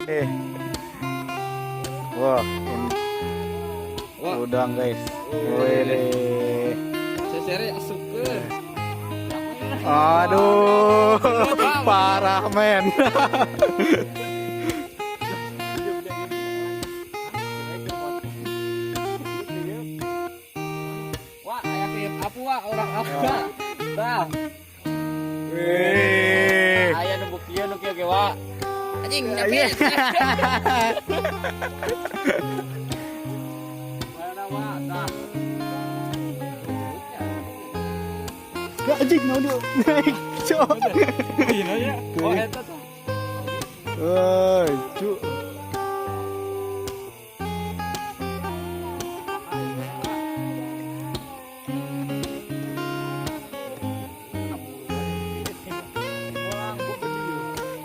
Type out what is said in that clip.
Eh, wah, ini Wah. udang guys. Wih. Sesere asukeun. Aduh, parah men. Wah, aya ke apa wah orang apa? Tah. Wih. Aya nu bukieun nu kieu ge wah. Anjing Iya. nyapit. Mana wah tah. Gak anjing mau dia naik, cok. Iya ya. Oh eta tuh. Woi, cuk.